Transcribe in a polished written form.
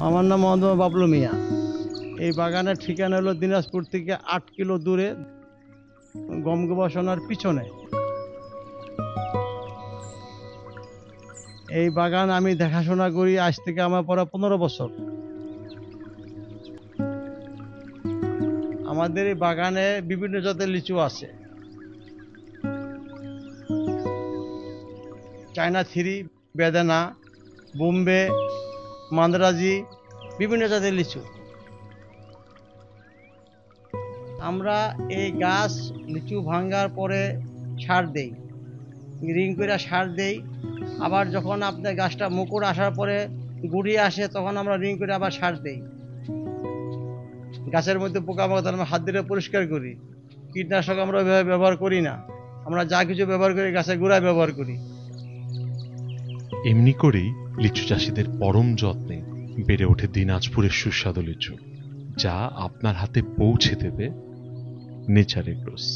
আমার নাম মোহাম্মদ বাবলু মিয়া। এই বাগানের ঠিকানা হলো দিনাজপুর থেকে 8 কিলো দূরে, গম গবেষণার পিছনে। এই বাগান আমি দেখাশোনা করি আজ থেকে আমার পরে 15 বছর। আমাদের এই বাগানে বিভিন্ন জাতের লিচু আছে, চায়না থ্রি, বেদানা, বোম্বে, মান্দ্রাজি, বিভিন্ন জাতের লিচু। আমরা এই গাছ লিচু ভাঙ্গার পরে সার দেই, রিং করে সার দেই। আবার যখন আপনার গাছটা মুকুর আসার পরে গুড়ি আসে, তখন আমরা রিং করে আবার সার দেই। গাছের মধ্যে পোকামাকড় আমরা হাত দিয়ে পরিষ্কার করি। কীটনাশক আমরা ওইভাবে ব্যবহার করি না, আমরা যা কিছু ব্যবহার করি গাছের গোড়ায় ব্যবহার করি। এমনি করেই লিচু চাষিদের পরম যত্নে বেড়ে ওঠে দিনাজপুরের সুস্বাদু লিচু, যা আপনার হাতে পৌঁছে দেবে নেচার এগ্রোস।